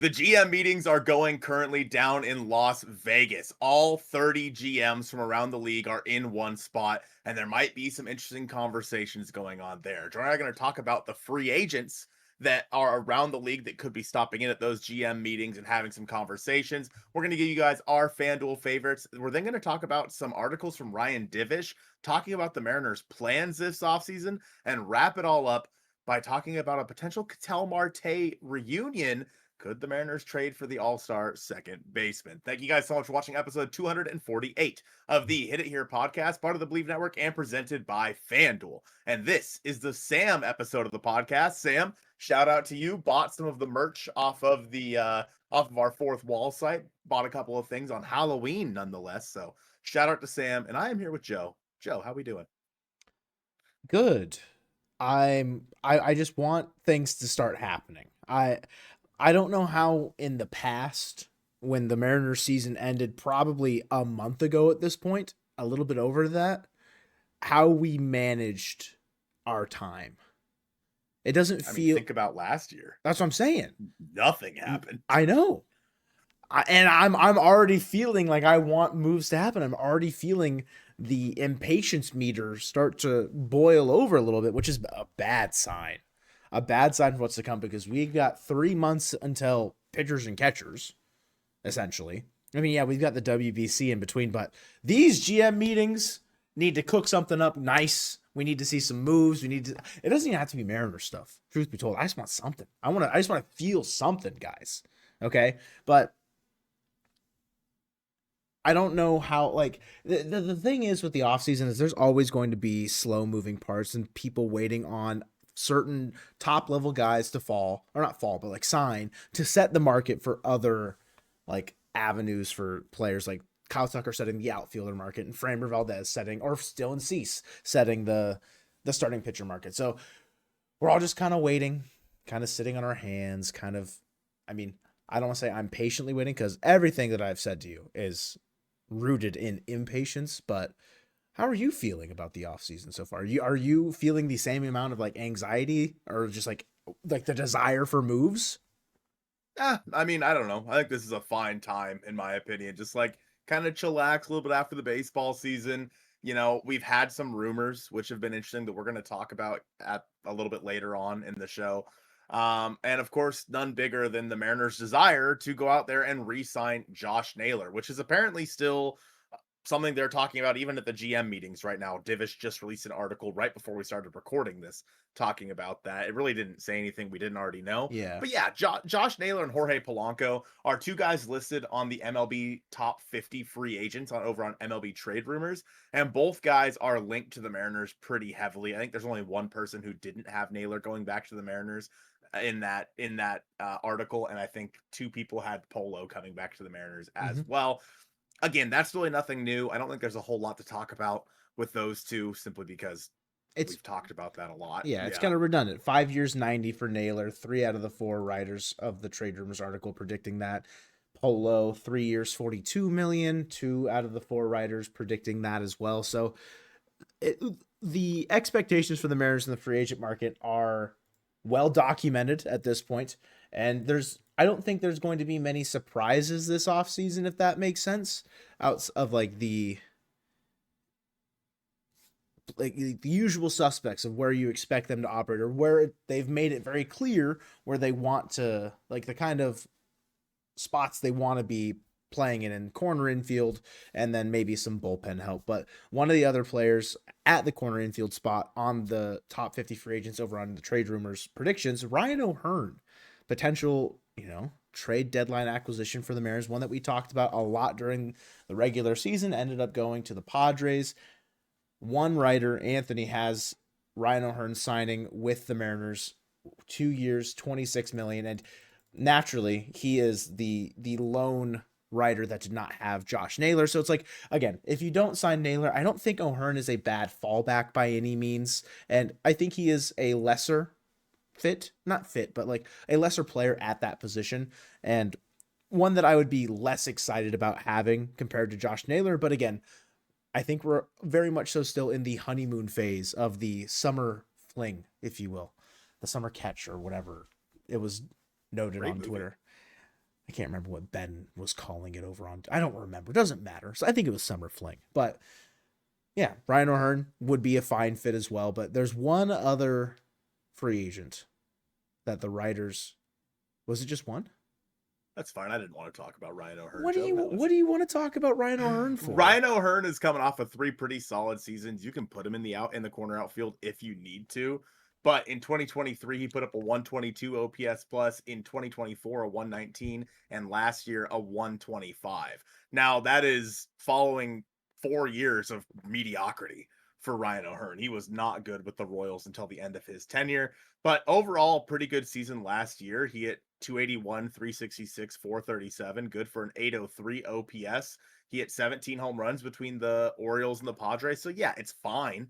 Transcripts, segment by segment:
The GM meetings are going currently down in Las Vegas. All 30 GMs from around the league are in one spot, and there might be some interesting conversations going on there. Jordan and I are going to talk about the free agents that are around the league that could be stopping in at those GM meetings and having some conversations. We're going to give you guys our FanDuel favorites. We're then going to talk about some articles from Ryan Divish talking about the Mariners' plans this offseason and wrap it all up by talking about a potential Ketel Marte reunion. Could the Mariners trade for the all-star second baseman? Thank you guys so much for watching episode 248 of the Hit It Here podcast, part of the Bleav Network and presented by FanDuel. And this is the Sam episode of the podcast. Sam, shout out to you. Bought some of the merch off of our Fourth Wall site. Bought a couple of things on Halloween nonetheless. So shout out to Sam. And I am here with Joe. Joe, how we doing? Good. I just want things to start happening. I don't know how in the past, when the Mariners season ended probably a month ago at this point, a little bit over that, how we managed our time. It doesn't feel. Think about last year. That's what I'm saying. Nothing happened. I know. I'm already feeling like I want moves to happen. I'm already feeling the impatience meter start to boil over a little bit, which is a bad sign. A bad sign for what's to come, because we've got 3 months until pitchers and catchers, essentially. I mean, yeah, we've got the WBC in between, but these GM meetings need to cook something up nice. We need to see some moves. It doesn't even have to be Mariner stuff. Truth be told, I just want something. I just want to feel something, guys. Okay? But I don't know how, like, the thing is with the offseason is there's always going to be slow moving parts and people waiting on certain top level guys to fall, or not fall, but like sign to set the market for other like avenues for players, like Kyle Tucker setting the outfielder market and Framber Valdez setting, or Dylan Cease setting the starting pitcher market. So we're all just kind of waiting, kind of sitting on our hands, I don't want to say I'm patiently waiting, because everything that I've said to you is rooted in impatience, but how are you feeling about the offseason so far? Are you feeling the same amount of like anxiety or just like the desire for moves? I don't know. I think this is a fine time, in my opinion. Just like kind of chillax a little bit after the baseball season. You know, we've had some rumors, which have been interesting, that we're going to talk about at a little bit later on in the show. And of course, none bigger than the Mariners' desire to go out there and re-sign Josh Naylor, which is apparently still something they're talking about even at the GM meetings right now. Divish just released an article right before we started recording this talking about that. It really didn't say anything we didn't already know. Yeah. But yeah, Josh Naylor and Jorge Polanco are two guys listed on the MLB top 50 free agents over on MLB Trade Rumors. And both guys are linked to the Mariners pretty heavily. I think there's only one person who didn't have Naylor going back to the Mariners in that article. And I think two people had Polo coming back to the Mariners as well. Again, that's really nothing new. I don't think there's a whole lot to talk about with those two, simply because we've talked about that a lot. Yeah, it's kind of redundant. 5 years, 90 for Naylor. 3 out of the 4 writers of the Trade Rumors article predicting that. Polo, 3 years, 42 million. 2 out of the 4 writers predicting that as well. So the expectations for the Mariners in the free agent market are well documented at this point. And I don't think there's going to be many surprises this offseason, if that makes sense, out of like the usual suspects of where you expect them to operate, or where they've made it very clear where they want to, like the kind of spots they want to be playing in corner infield, and then maybe some bullpen help. But one of the other players at the corner infield spot on the top 50 free agents over on the Trade Rumors predictions, Ryan O'Hearn, potential, trade deadline acquisition for the Mariners, one that we talked about a lot during the regular season, ended up going to the Padres. One writer, Anthony, has Ryan O'Hearn signing with the Mariners, 2 years, $26 million. And naturally, he is the lone writer that did not have Josh Naylor. So it's like, again, if you don't sign Naylor, I don't think O'Hearn is a bad fallback by any means. And I think he is a lesser not fit, but like a lesser player at that position, and one that I would be less excited about having compared to Josh Naylor. But again, I think we're very much so still in the honeymoon phase of the summer fling, if you will, the summer catch, or whatever it was noted on Twitter. I can't remember what Ben was calling it over on. I don't remember. Doesn't matter. So I think it was Summer Fling. But yeah, Ryan O'Hearn would be a fine fit as well. But there's one other free agent that the writers. Was it just one? That's fine. I didn't want to talk about Ryan O'Hearn. What do you want to talk about Ryan O'Hearn for? Ryan O'Hearn is coming off of 3 pretty solid seasons. You can put him in the corner outfield if you need to. But in 2023, he put up a 122 OPS plus. In 2024, a 119, and last year a 125. Now that is following 4 years of mediocrity for Ryan O'Hearn. He was not good with the Royals until the end of his tenure, but overall, pretty good season last year. He hit 281, 366, 437, good for an 803 OPS. He hit 17 home runs between the Orioles and the Padres. So yeah, it's fine.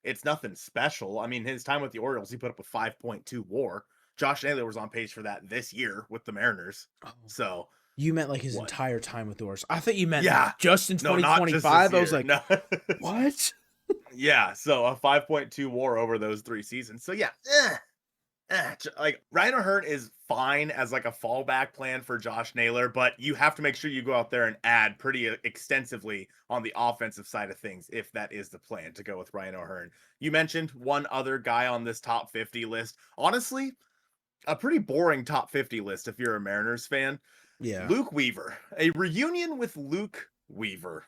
It's nothing special. I mean, his time with the Orioles, he put up a 5.2 WAR. Josh Naylor was on pace for that this year with the Mariners. So you meant like his entire time with the Orioles. I thought you meant just in no, 2025. I was like, no. What? Yeah, so a 5.2 WAR over those 3 seasons. So yeah, like Ryan O'Hearn is fine as like a fallback plan for Josh Naylor, but you have to make sure you go out there and add pretty extensively on the offensive side of things if that is the plan to go with Ryan O'Hearn. You mentioned one other guy on this top 50 list. Honestly, a pretty boring top 50 list if you're a Mariners fan. Yeah. Luke Weaver. A reunion with Luke Weaver.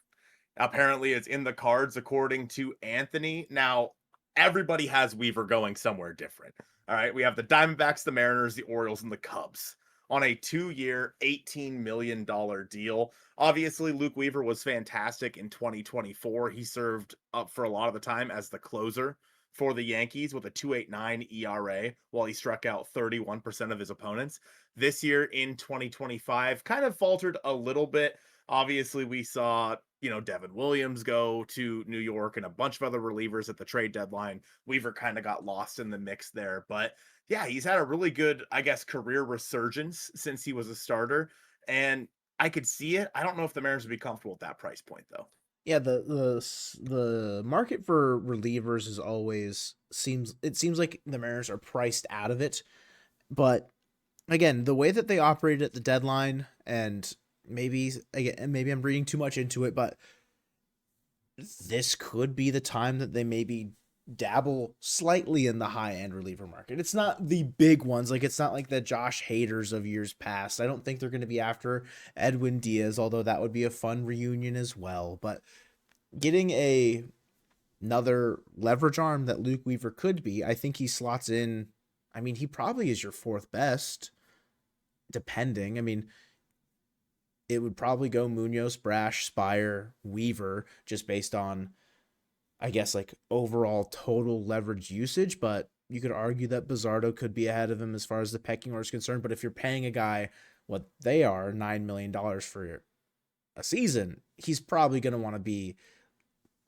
Apparently it's in the cards according to Anthony. Now, everybody has Weaver going somewhere different. All right, we have the Diamondbacks, the Mariners, the Orioles, and the Cubs on a 2-year, $18 million deal. Obviously, Luke Weaver was fantastic in 2024. He served up for a lot of the time as the closer for the Yankees with a 2.89 ERA while he struck out 31% of his opponents. This year in 2025, kind of faltered a little bit. Obviously, we saw, Devin Williams go to New York and a bunch of other relievers at the trade deadline. Weaver kind of got lost in the mix there. But yeah, he's had a really good, I guess, career resurgence since he was a starter. And I could see it. I don't know if the Mariners would be comfortable at that price point, though. Yeah, the market for relievers is always seems like the Mariners are priced out of it. But again, the way that they operated at the deadline, and maybe I'm reading too much into it, but this could be the time that they maybe dabble slightly in the high-end reliever market. It's not the big ones. Like, it's not like the Josh Haders of years past. I don't think they're going to be after Edwin Diaz, although that would be a fun reunion as well. But getting another leverage arm that Luke Weaver could be, I think he slots in. I mean, he probably is your 4th best, depending. I mean, it would probably go Munoz, Brash, Spire, Weaver, just based on, I guess, like overall total leverage usage. But you could argue that Bizzardo could be ahead of him as far as the pecking order is concerned. But if you're paying a guy what they are, $9 million for a season, he's probably going to want to be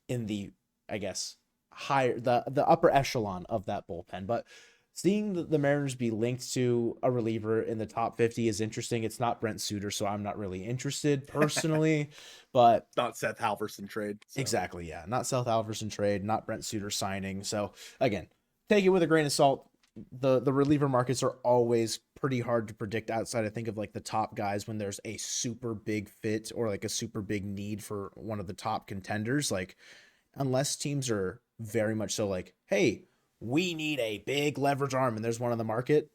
in the, I guess, higher, the upper echelon of that bullpen. But seeing the Mariners be linked to a reliever in the top 50 is interesting. It's not Brent Suter, so I'm not really interested personally, but not Seth Halverson trade. So. Exactly. Yeah. Not Seth Halverson trade, not Brent Suter signing. So again, take it with a grain of salt. The reliever markets are always pretty hard to predict outside, I think, of like the top guys when there's a super big fit or like a super big need for one of the top contenders. Like, unless teams are very much so like, hey, we need a big leverage arm and there's one on the market,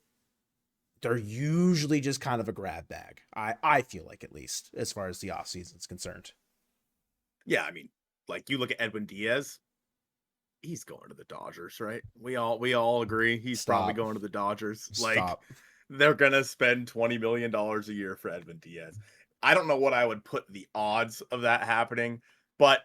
they're usually just kind of a grab bag. I feel like, at least as far as the offseason is concerned. Yeah, I mean, like, you look at Edwin Diaz, he's going to the Dodgers, right? We all agree he's probably going to the Dodgers. Like, they're gonna spend $20 million a year for Edwin Diaz. I don't know what I would put the odds of that happening, but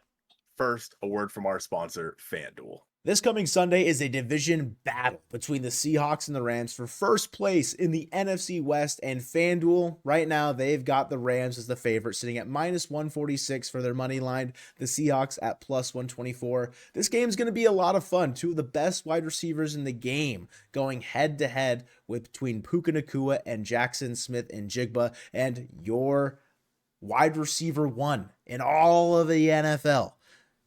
first, a word from our sponsor, FanDuel. This coming Sunday is a division battle between the Seahawks and the Rams for first place in the NFC West, and FanDuel, right now, they've got the Rams as the favorite, sitting at -146 for their money line, the Seahawks at +124. This game's going to be a lot of fun. 2 of the best wide receivers in the game going head-to-head between Puka Nacua and Jackson Smith-Njigba, and your wide receiver 1 in all of the NFL.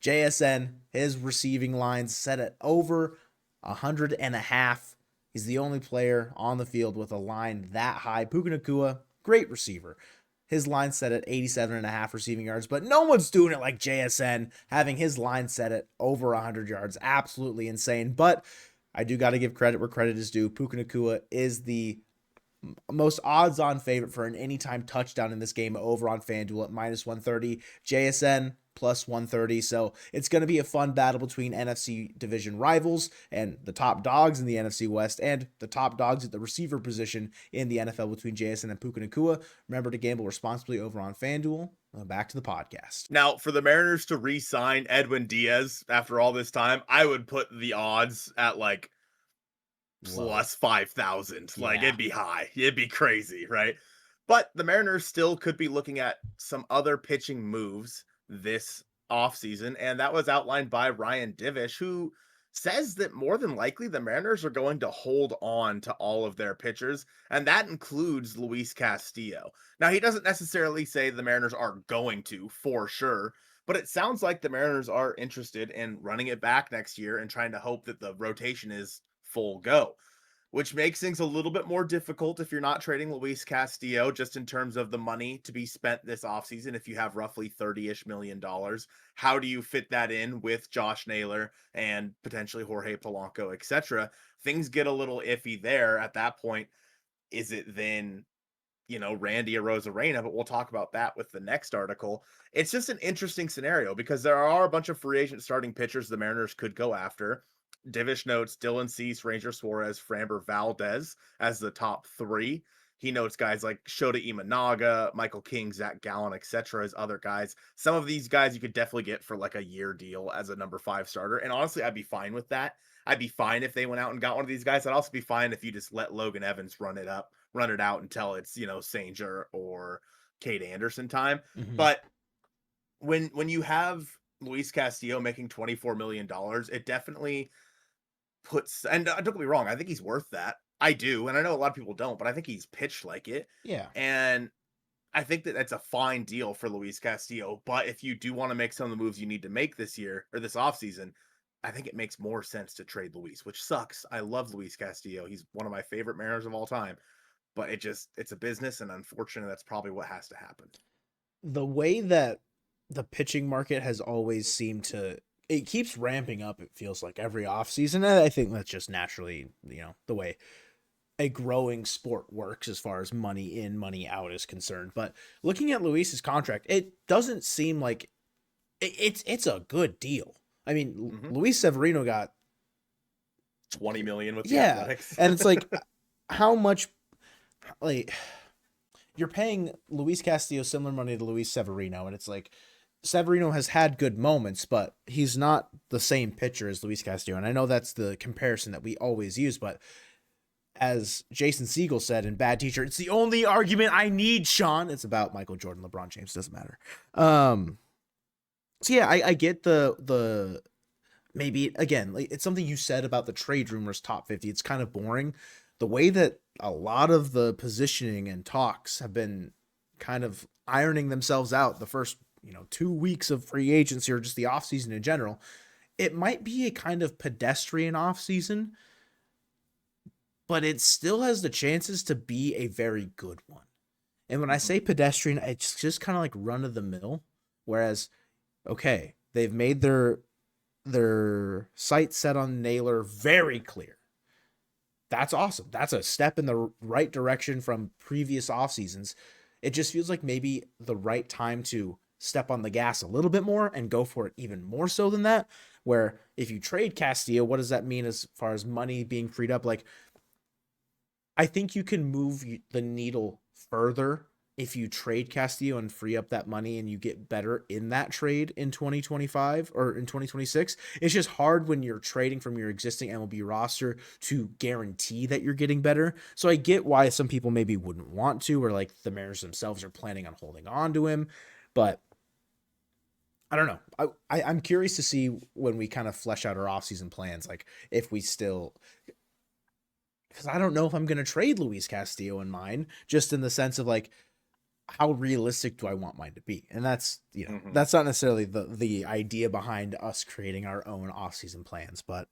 JSN, his receiving lines set at over 100.5. He's the only player on the field with a line that high. Puka Nacua, great receiver. His line set at 87.5 receiving yards, but no one's doing it like JSN, having his line set at over 100 yards. Absolutely insane. But I do got to give credit where credit is due. Puka Nacua is the most odds-on favorite for an anytime touchdown in this game over on FanDuel at -130. JSN plus 130. So it's going to be a fun battle between NFC division rivals and the top dogs in the NFC West and the top dogs at the receiver position in the NFL between JSN and Puka Nacua. Remember to gamble responsibly over on FanDuel. Back to the podcast. Now, for the Mariners to re-sign Edwin Diaz after all this time, I would put the odds at like plus 5,000. Like, Yeah. it'd be high. It'd be crazy, right? But the Mariners still could be looking at some other pitching moves this offseason, and that was outlined by Ryan Divish, who says that more than likely the Mariners are going to hold on to all of their pitchers, and that includes Luis Castillo. Now, he doesn't necessarily say the Mariners are going to, for sure, but it sounds like the Mariners are interested in running it back next year and trying to hope that the rotation is full go, which makes things a little bit more difficult if you're not trading Luis Castillo, just in terms of the money to be spent this offseason. If you have roughly $30-ish million, how do you fit that in with Josh Naylor and potentially Jorge Polanco, etc.? Things get a little iffy there. At that point, is it then, Randy Arozarena? But we'll talk about that with the next article. It's just an interesting scenario because there are a bunch of free agent starting pitchers the Mariners could go after. Divish notes Dylan Cease, Ranger Suarez, Framber Valdez as the top three. He notes guys like Shota Imanaga, Michael King, Zach Gallen, etc. as other guys. Some of these guys you could definitely get for like a year deal as a number 5 starter. And honestly, I'd be fine with that. I'd be fine if they went out and got one of these guys. I'd also be fine if you just let Logan Evans run it out until it's, Sanger or Cade Anderson time. Mm-hmm. But when you have Luis Castillo making $24 million, it definitely puts, and don't get me wrong, I think he's worth that. I do, and I know a lot of people don't, but I think he's pitched like it. Yeah. And I think that that's a fine deal for Luis Castillo. But if you do want to make some of the moves you need to make this year or this offseason, I think it makes more sense to trade Luis, which sucks. I love Luis Castillo. He's one of my favorite Mariners of all time. But it's a business, and unfortunately, that's probably what has to happen. The way that the pitching market has always seemed to, it keeps ramping up, it feels like, every offseason. And I think that's just naturally, the way a growing sport works as far as money in, money out is concerned. But looking at Luis's contract, it doesn't seem like it's a good deal. I mean, Luis Severino got $20 million with the Athletics. And it's like, how much, like, you're paying Luis Castillo similar money to Luis Severino, and it's like, Severino has had good moments, but he's not the same pitcher as Luis Castillo. And I know that's the comparison that we always use, but as Jason Segel said in Bad Teacher, it's the only argument I need, Sean. It's about Michael Jordan, LeBron James, doesn't matter. So yeah, I get the maybe, again, like, it's something you said about the trade rumors top 50. It's kind of boring. The way that a lot of the positioning and talks have been kind of ironing themselves out the first 2 weeks of free agency or just the offseason in general, it might be a kind of pedestrian offseason, but it still has the chances to be a very good one. And when I say pedestrian, it's just kind of like run of the mill. Whereas, okay, they've made their sights set on Naylor very clear. That's awesome. That's a step in the right direction from previous off seasons. It just feels like maybe the right time to step on the gas a little bit more and go for it even more so than that. Where if you trade Castillo, what does that mean as far as money being freed up? Like, I think you can move the needle further if you trade Castillo and free up that money and you get better in that trade in 2025 or in 2026. It's just hard when you're trading from your existing MLB roster to guarantee that you're getting better. So I get why some people maybe wouldn't want to, or like the Mariners themselves are planning on holding on to him. But I don't know. I'm curious to see when we kind of flesh out our offseason plans, like if we still, because I don't know if I'm going to trade Luis Castillo in mine, just in the sense of like, how realistic do I want mine to be? And that's, that's not necessarily the idea behind us creating our own offseason plans, but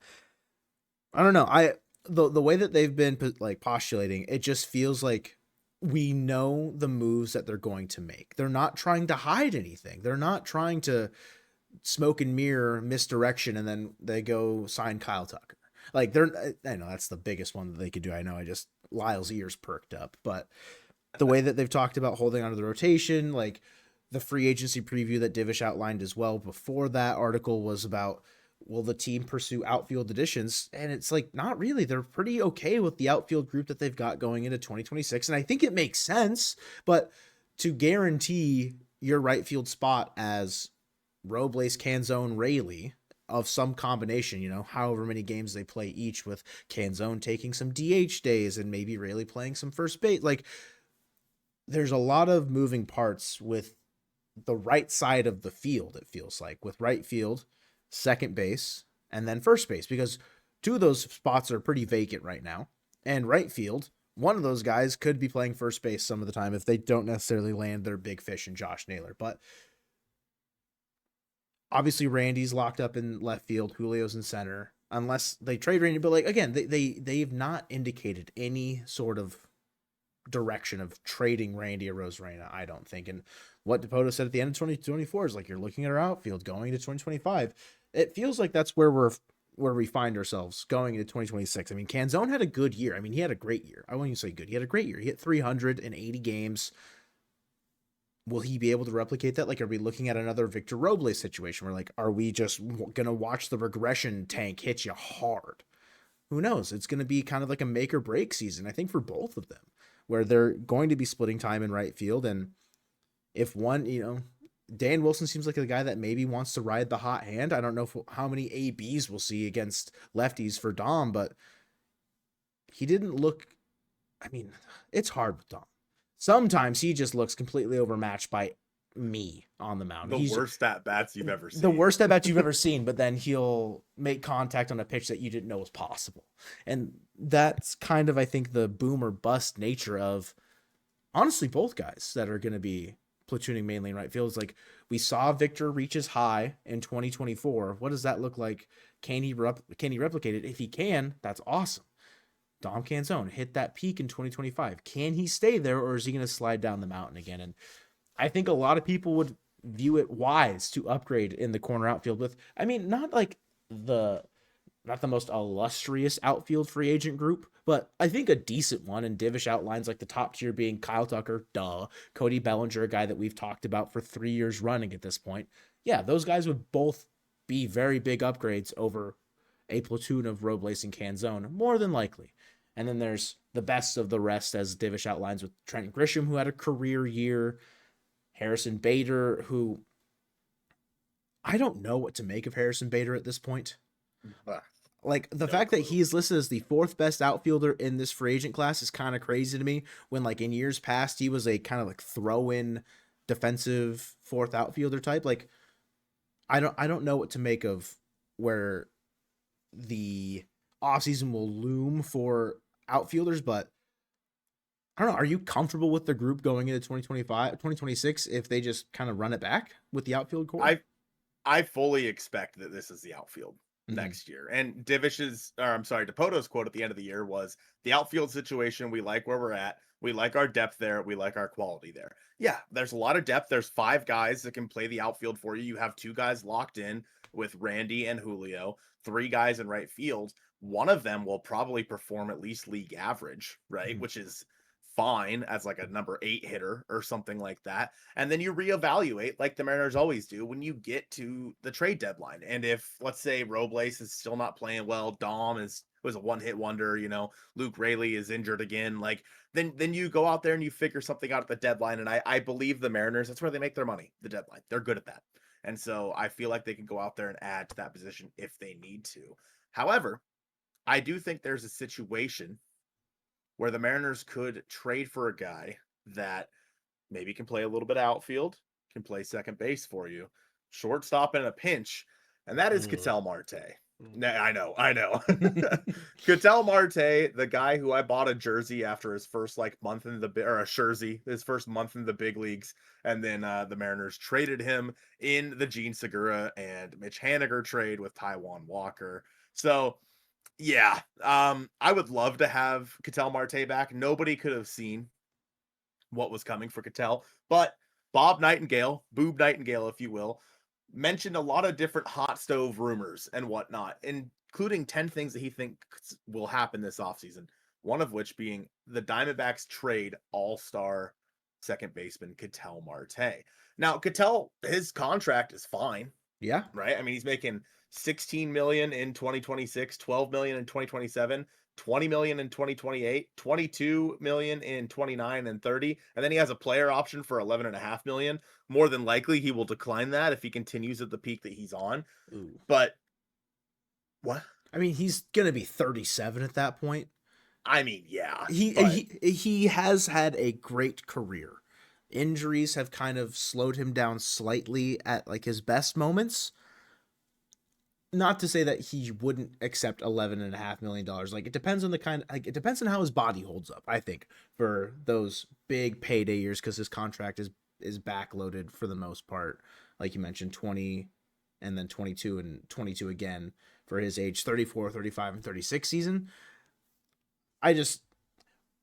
I don't know. The way that they've been like postulating, it just feels like we know the moves that they're going to make. They're not trying to hide anything. They're not trying to smoke and mirror misdirection and then they go sign Kyle Tucker. Like I know that's the biggest one that they could do. I know Lyle's ears perked up, but the way that they've talked about holding onto the rotation, like the free agency preview that Divish outlined as well before that article was about, will the team pursue outfield additions? And it's like, not really. They're pretty okay with the outfield group that they've got going into 2026. And I think it makes sense, but to guarantee your right field spot as Robles, Canzone, Rayleigh of some combination, however many games they play each, with Canzone taking some DH days and maybe Rayleigh playing some first base. Like, there's a lot of moving parts with the right side of the field, it feels like, with right field, second base, and then first base, because two of those spots are pretty vacant right now. And right field, one of those guys could be playing first base some of the time if they don't necessarily land their big fish in Josh Naylor. But obviously Randy's locked up in left field, Julio's in center, unless they trade Randy. But like, again, they've not indicated any sort of direction of trading Randy or Rosarena, I don't think. And what Dipoto said at the end of 2024 is like, you're looking at our outfield going into 2025. It feels like that's where we find ourselves going into 2026. I mean, Canzone had a good year. I mean, he had a great year. I won't even say good. He had a great year. He hit 380 games. Will he be able to replicate that? Like, are we looking at another Victor Robles situation where, like, are we just going to watch the regression tank hit you hard? Who knows? It's going to be kind of like a make or break season, I think, for both of them, where they're going to be splitting time in right field. And if one, Dan Wilson seems like a guy that maybe wants to ride the hot hand. I don't know how many ABs we'll see against lefties for Dom, but he didn't look, I mean, it's hard with Dom. Sometimes he just looks completely overmatched by me on the mound. The worst at bats you've ever seen. The worst at bats you've ever seen, but then he'll make contact on a pitch that you didn't know was possible. And that's kind of, I think, the boom or bust nature of, honestly, both guys that are going to be platooning mainly in right field. Is like, we saw Victor reach his high in 2024. What does that look like? Can he replicate it? If he can, that's awesome. Dom Canzone hit that peak in 2025. Can he stay there, or is he going to slide down the mountain again? And I think a lot of people would view it wise to upgrade in the corner outfield with, I mean, not the most illustrious outfield free agent group, but I think a decent one. And Divish outlines like the top tier being Kyle Tucker, Cody Bellinger, a guy that we've talked about for 3 years running at this point. Yeah, those guys would both be very big upgrades over a platoon of Robles and Canzone, more than likely. And then there's the best of the rest, as Divish outlines, with Trent Grisham, who had a career year, Harrison Bader, who I don't know what to make of Harrison Bader at this point. Like, the fact that he is listed as the fourth best outfielder in this free agent class is kind of crazy to me, when like in years past, he was a kind of like throw-in defensive fourth outfielder type. Like, I don't know what to make of where the offseason will loom for outfielders, but I don't know. Are you comfortable with the group going into 2026 if they just kind of run it back with the outfield core? I fully expect that this is the outfield next year. And Dipoto's quote at the end of the year was, the outfield situation, we like where we're at. We like our depth there. We like our quality there. Yeah, there's a lot of depth. There's 5 guys that can play the outfield for you. You have 2 guys locked in with Randy and Julio, 3 guys in right field. One of them will probably perform at least league average, right? Which is fine as like a number 8 hitter or something like that. And then you reevaluate, like the Mariners always do, when you get to the trade deadline. And if, let's say, Robles is still not playing well, Dom was a one-hit wonder, Luke Rayleigh is injured again, like then you go out there and you figure something out at the deadline. And I believe the Mariners, that's where they make their money, the deadline. They're good at that. And so I feel like they can go out there and add to that position if they need to. However, I do think there's a situation where the Mariners could trade for a guy that maybe can play a little bit of outfield, can play second base for you, shortstop in a pinch, and that is Ketel Marte. I know. Ketel Marte, the guy who I bought a jersey after his first month in his first month in the big leagues, and then the Mariners traded him in the Gene Segura and Mitch Haniger trade with Taijuan Walker. So yeah, I would love to have Ketel Marte back. Nobody could have seen what was coming for Ketel. But Bob Nightingale, Boob Nightingale, if you will, mentioned a lot of different hot stove rumors and whatnot, including 10 things that he thinks will happen this offseason. One of which being the Diamondbacks trade all-star second baseman Ketel Marte. Now, Ketel, his contract is fine, Yeah. right? I mean, he's making 16 million in 2026, 12 million in 2027, 20 million in 2028, 22 million in 29 and 30, and then he has a player option for 11.5 million. More than likely he will decline that if he continues at the peak that he's on. Ooh. But what? I mean, he's going to be 37 at that point. I mean, yeah. He has had a great career. Injuries have kind of slowed him down slightly at like his best moments. Not to say that he wouldn't accept $11.5 million. Like, it depends on the kind, like, it depends on how his body holds up, I think, for those big payday years, because his contract is backloaded for the most part. Like you mentioned, 20 and then 22 and 22 again for his age 34, 35, and 36 season. I just,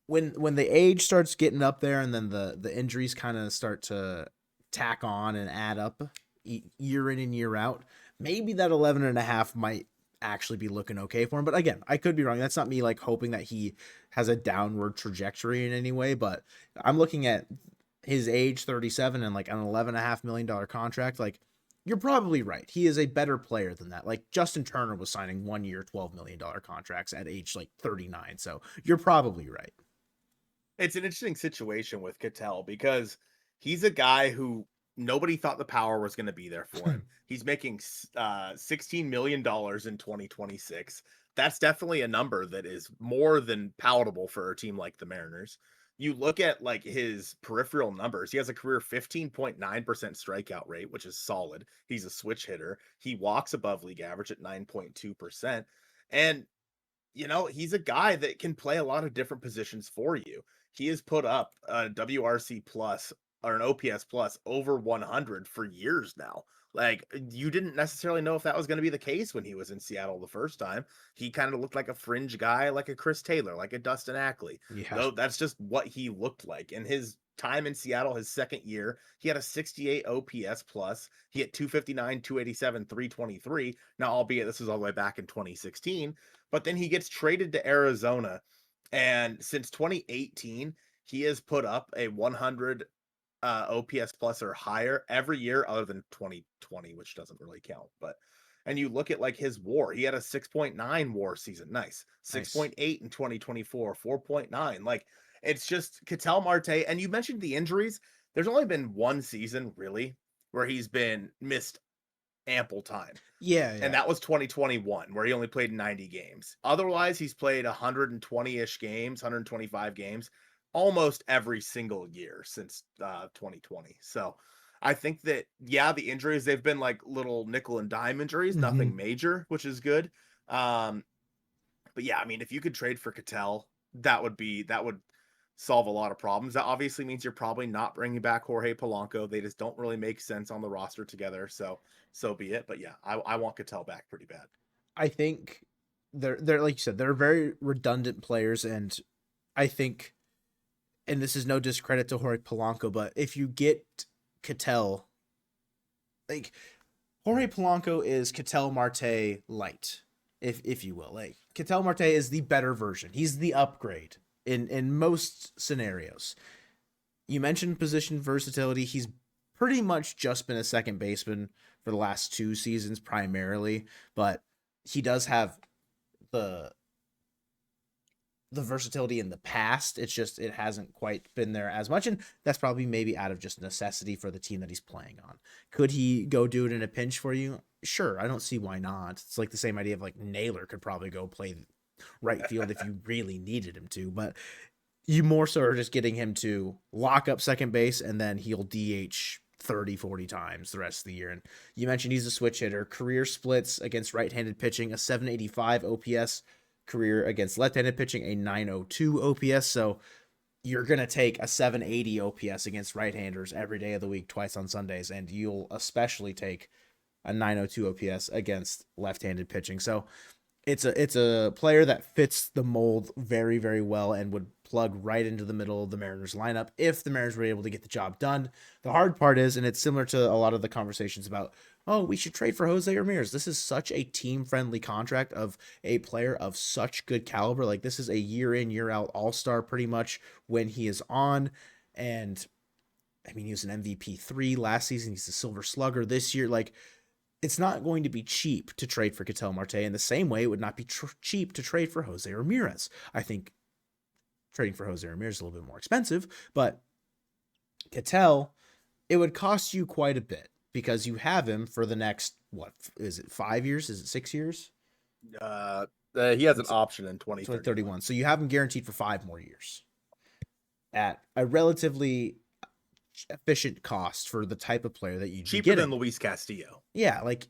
when the age starts getting up there and then the injuries kind of start to tack on and add up year in and year out, maybe that 11.5 might actually be looking okay for him. But again, I could be wrong. That's not me like hoping that he has a downward trajectory in any way, but I'm looking at his age 37 and like an $11.5 million contract. Like, you're probably right. He is a better player than that. Like, Justin Turner was signing 1 year, $12 million contracts at age like 39. So you're probably right. It's an interesting situation with Ketel because he's a guy who nobody thought the power was going to be there for him. He's making $16 million in 2026. That's definitely a number that is more than palatable for a team like the Mariners. You look at like his peripheral numbers. He has a career 15.9% strikeout rate, which is solid. He's a switch hitter. He walks above league average at 9.2%. And he's a guy that can play a lot of different positions for you. He has put up a WRC plus or an OPS plus over 100 for years now. Like, you didn't necessarily know if that was going to be the case when he was in Seattle the first time. He kind of looked like a fringe guy, like a Chris Taylor, like a Dustin Ackley. Yeah. Though that's just what he looked like. In his time in Seattle, his second year, he had a 68 OPS plus. He had 259, 287, 323. Now, albeit this was all the way back in 2016, but then he gets traded to Arizona. And since 2018, he has put up a 100 OPS plus or higher every year other than 2020, which doesn't really count. And you look at like his WAR, he had a 6.9 WAR season. Nice. 6.8 in 2024, 4.9. Like, it's just Ketel Marte. And you mentioned the injuries. There's only been one season really where he's been missed ample time. Yeah. And that was 2021, where he only played 90 games. Otherwise, he's played 120-ish games, 125 games, almost every single year since 2020. So I think that, yeah, the injuries, they've been like little nickel and dime injuries, nothing major, which is good. But yeah, I mean, if you could trade for Ketel, that would solve a lot of problems. That obviously means you're probably not bringing back Jorge Polanco. They just don't really make sense on the roster together. So be it. But yeah, I want Ketel back pretty bad. I think they're like you said, they're very redundant players, and I think, and this is no discredit to Jorge Polanco, but if you get Ketel, like, Jorge Polanco is Ketel Marte light, if you will. Like, Ketel Marte is the better version. He's the upgrade in most scenarios. You mentioned position versatility. He's pretty much just been a second baseman for the last 2 seasons primarily, but he does have the versatility in the past. It's just, it hasn't quite been there as much, and that's probably maybe out of just necessity for the team that he's playing on. Could he go do it in a pinch for you? Sure, I don't see why not. It's like the same idea of like Naylor could probably go play right field if you really needed him to, but you more so are just getting him to lock up second base, and then he'll DH 30, 40 times the rest of the year. And you mentioned he's a switch hitter. Career splits against right-handed pitching, a 785 OPS. Career against left-handed pitching, a 902 OPS. So you're going to take a 780 OPS against right-handers every day of the week, twice on Sundays, and you'll especially take a 902 OPS against left-handed pitching. So It's a player that fits the mold very, very well and would plug right into the middle of the Mariners lineup if the Mariners were able to get the job done. The hard part is, and it's similar to a lot of the conversations about, oh, we should trade for Jose Ramirez. This is such a team friendly contract of a player of such good caliber. Like, this is a year in, year out all-star pretty much when he is on. And I mean, he was an MVP 3 last season. He's a Silver Slugger this year. Like, it's not going to be cheap to trade for Ketel Marte in the same way it would not be cheap to trade for Jose Ramirez. I think trading for Jose Ramirez is a little bit more expensive, but Ketel, it would cost you quite a bit because you have him for the next, what is it, 5 years? Is it 6 years? He has an option in 2031. So you have him guaranteed for 5 more years at a relatively efficient cost for the type of player that you cheaper than Luis Castillo. Yeah, like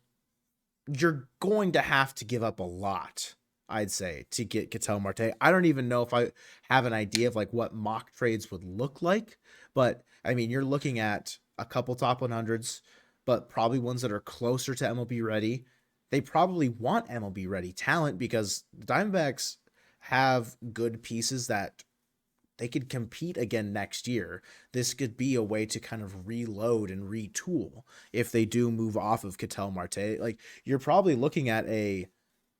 you're going to have to give up a lot, I'd say, to get Ketel Marte. I don't even know if I have an idea of like what mock trades would look like, but I mean, you're looking at a couple top 100s, but probably ones that are closer to MLB ready. They probably want MLB ready talent because the Diamondbacks have good pieces that they could compete again next year. This could be a way to kind of reload and retool if they do move off of Ketel Marte. Like, you're probably looking at a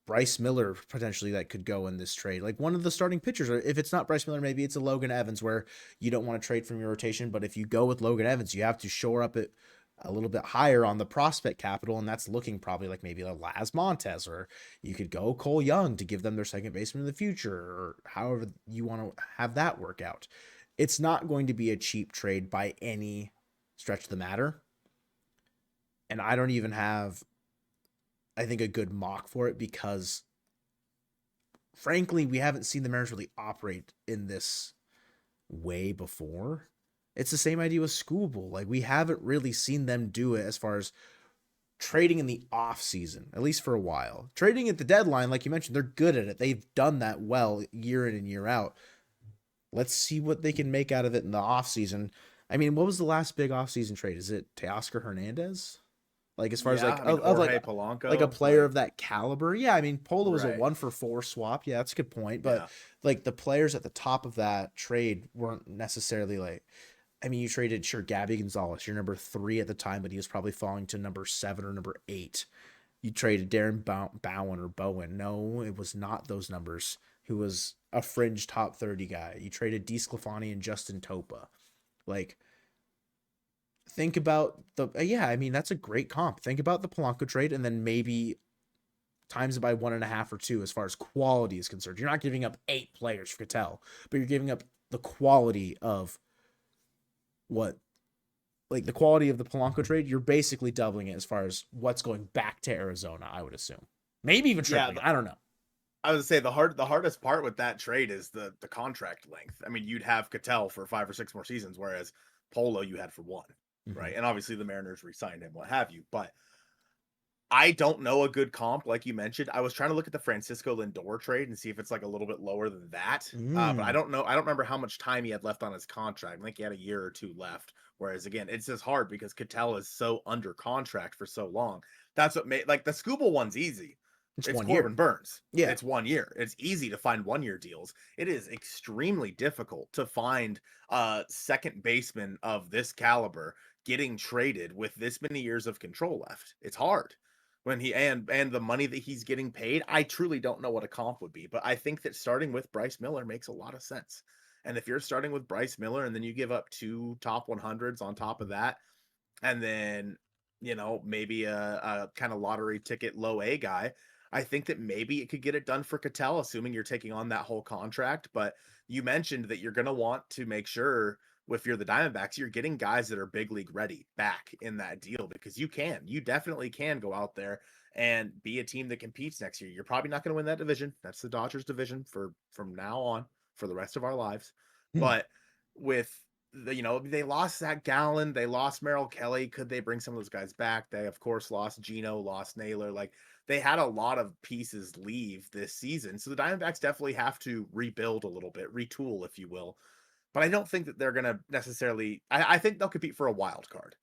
Bryce Miller potentially that could go in this trade. Like, one of the starting pitchers, or if it's not Bryce Miller, maybe it's a Logan Evans where you don't want to trade from your rotation. But if you go with Logan Evans, you have to shore up it a little bit higher on the prospect capital, and that's looking probably like maybe a Laz Montez, or you could go Cole Young to give them their second baseman in the future, or however you want to have that work out. It's not going to be a cheap trade by any stretch of the matter, and I don't even have, I think, a good mock for it because, frankly, we haven't seen the Mariners really operate in this way before. It's the same idea with Schoolable. Like, we haven't really seen them do it as far as trading in the off season, at least for a while. Trading at the deadline, like you mentioned, they're good at it. They've done that well year in and year out. Let's see what they can make out of it in the off season. I mean, what was the last big off season trade? Is it Teoscar Hernandez? Like, as far as like, of Jorge like Polanco, like a player of that caliber. Yeah, I mean, Polo was a right. 1-for-4 swap. Yeah, that's a good point. But like the players at the top of that trade weren't necessarily like, I mean, you traded, sure, Gabby Gonzalez, your number 3 at the time, but he was probably falling to number 7 or number 8. You traded Darren Bowen or Bowen. No, it was not those numbers. Who was a fringe top 30 guy. You traded DeSclafani and Justin Topa. Like, think about the, yeah, I mean, that's a great comp. Think about the Polanco trade and then maybe times it by 1.5 or 2 as far as quality is concerned. You're not giving up 8 players for Ketel, but you're giving up the quality of what, like the quality of the Polanco trade. You're basically doubling it as far as what's going back to Arizona, I would assume. Maybe even tripling. I don't know. I would say the hardest part with that trade is the contract length. I mean, you'd have Ketel for 5 or 6 more seasons, whereas Polo you had for 1, right? And obviously the Mariners re-signed him, what have you. But I don't know a good comp, like you mentioned. I was trying to look at the Francisco Lindor trade and see if it's like a little bit lower than that. But I don't know. I don't remember how much time he had left on his contract. I think he had a year or 2 left. Whereas again, it's just hard because Ketel is so under contract for so long. That's what made, like, the Scooble one's easy. It's 1 Corbin year. Burns. Yeah. It's 1 year. It's easy to find 1-year deals. It is extremely difficult to find a second baseman of this caliber getting traded with this many years of control left. It's hard when he, and the money that he's getting paid. I truly don't know what a comp would be, but I think that starting with Bryce Miller makes a lot of sense. And if you're starting with Bryce Miller and then you give up 2 top 100s on top of that, and then, you know, maybe a kind of lottery ticket low A guy, I think that maybe it could get it done for Ketel, assuming you're taking on that whole contract. But you mentioned that you're going to want to make sure, if you're the Diamondbacks, you're getting guys that are big league ready back in that deal, because you definitely can go out there and be a team that competes next year. You're probably not going to win that division. That's the Dodgers division from now on for the rest of our lives. But with the, you know, they lost Zach Gallen, they lost Merrill Kelly. Could they bring some of those guys back? They of course lost Gino, lost Naylor. Like, they had a lot of pieces leave this season. So the Diamondbacks definitely have to rebuild a little bit, retool, if you will. But I don't think that they're going to necessarily, I think they'll compete for a wild card.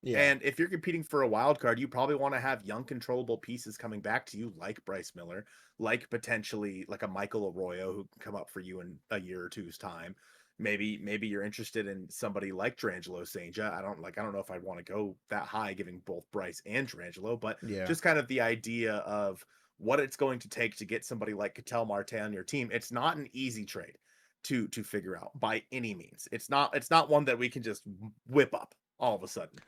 Yeah. And if you're competing for a wild card, you probably want to have young, controllable pieces coming back to you, like Bryce Miller, like potentially like a Michael Arroyo who can come up for you in a year or two's time. Maybe you're interested in somebody like Drangelo Sanja. I don't know if I'd want to go that high, giving both Bryce and Drangelo, but Yeah. just kind of the idea of what it's going to take to get somebody like Ketel Marte on your team. It's not an easy trade to figure out by any means. It's not one that we can just whip up all of a sudden,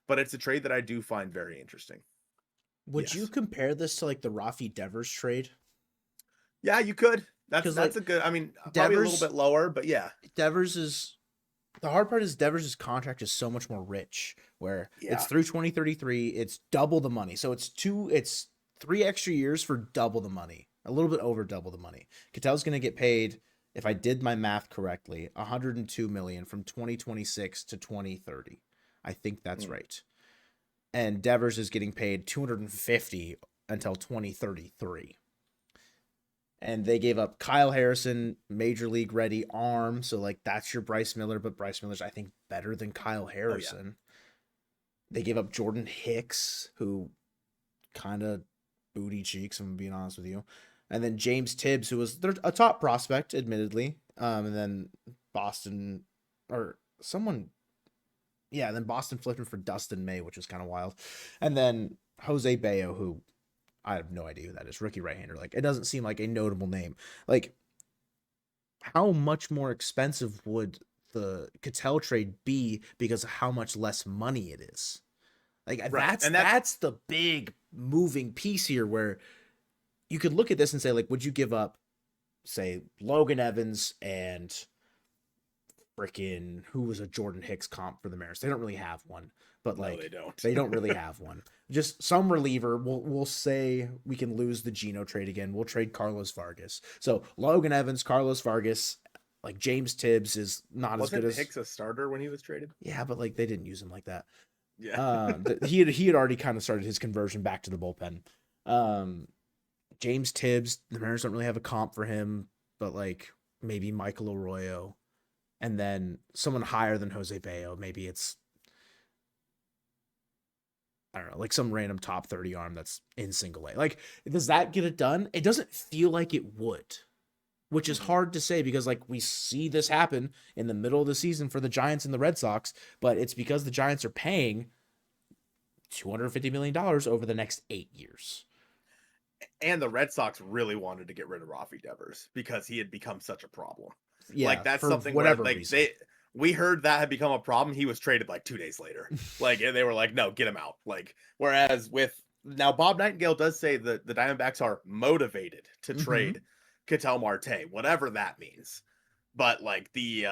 but it's a trade that I do find very interesting. Would you Yes. compare this to like the Rafi Devers trade? Yeah, you could. Because That's like a good, I mean, probably a little Devers, bit lower, but yeah. Devers is the hard part is Devers' contract is so much more rich, where it's Yeah. through 2033, it's double the money. So it's 3 extra years for double the money, a little bit over double the money. Ketel's going to get paid, if I did my math correctly, 102 million from 2026 to 2030. I think that's right. And Devers is getting paid 250 until 2033. And they gave up Kyle Harrison, major league ready arm. So like that's your Bryce Miller, but Bryce Miller's I think better than Kyle Harrison. Oh, yeah. They gave up Jordan Hicks, who kind of booty cheeks, I'm being honest with you. And then James Tibbs, who was a top prospect, admittedly. And then Boston or someone, yeah, then Boston flipped him for Dustin May, which was kind of wild. And then Jose Bayo, who I have no idea who that is. Rookie right-hander. Like, it doesn't seem like a notable name. Like, how much more expensive would the Ketel trade be because of how much less money it is? Like, Right. that's the big moving piece here, where you could look at this and say, like, would you give up, say, Logan Evans and freaking who was a Jordan Hicks comp for the Mariners? They don't really have one, but like they don't really have one. Just some reliever. We'll say we can lose the Geno trade again. We'll trade Carlos Vargas. So Logan Evans, Carlos Vargas, like James Tibbs is not as good as Hicks a starter when he was traded. Yeah, but like they didn't use him like that. Yeah. He had already kind of started his conversion back to the bullpen. James Tibbs, the Mariners don't really have a comp for him, but like maybe Michael Arroyo, and then someone higher than Jose Bayo. Maybe it's, I don't know, like some random top 30 arm that's in single A. Like, does that get it done? It doesn't feel like it would, which is hard to say because like we see this happen in the middle of the season for the Giants and the Red Sox, but it's because the Giants are paying $250 million over the next 8 years. And the Red Sox really wanted to get rid of Rafi Devers because he had become such a problem. Yeah, like that's for something whatever where like reason. we heard that had become a problem. He was traded like 2 days later. Like and they were like, no, get him out. Like whereas with now Bob Nightingale does say that the Diamondbacks are motivated to trade Ketel Marte, whatever that means. But like the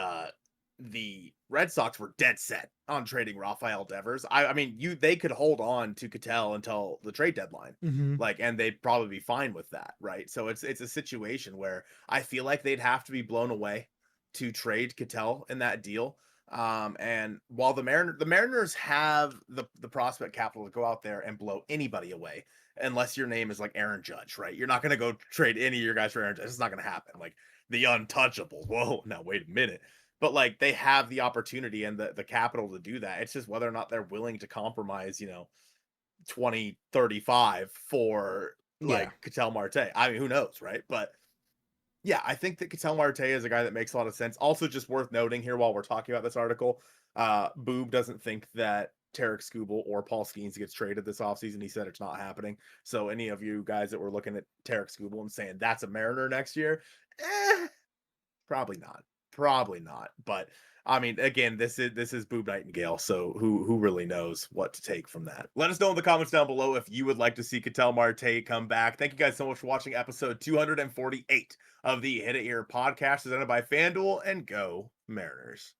Red Sox were dead set on trading Rafael Devers. I mean, they could hold on to Ketel until the trade deadline, like, and they'd probably be fine with that, right? So it's a situation where I feel like they'd have to be blown away to trade Ketel in that deal. And while the Mariners have the prospect capital to go out there and blow anybody away, unless your name is like Aaron Judge, right? You're not going to go trade any of your guys for Aaron Judge. It's not going to happen. Like the untouchable. Whoa, now wait a minute. But like they have the opportunity and the capital to do that. It's just whether or not they're willing to compromise, 2035 for like Ketel Marte. I mean, who knows, right? But yeah, I think that Ketel Marte is a guy that makes a lot of sense. Also, just worth noting here while we're talking about this article, Boob doesn't think that Tarek Skubal or Paul Skeens gets traded this offseason. He said it's not happening. So any of you guys that were looking at Tarek Skubal and saying that's a Mariner next year, probably not. Probably not. But I mean, again, this is Boob Nightingale, so who really knows what to take from that? Let us know in the comments down below if you would like to see Ketel Marte come back. Thank you guys so much for watching episode 248 of the Hit It Here podcast presented by FanDuel, and go Mariners.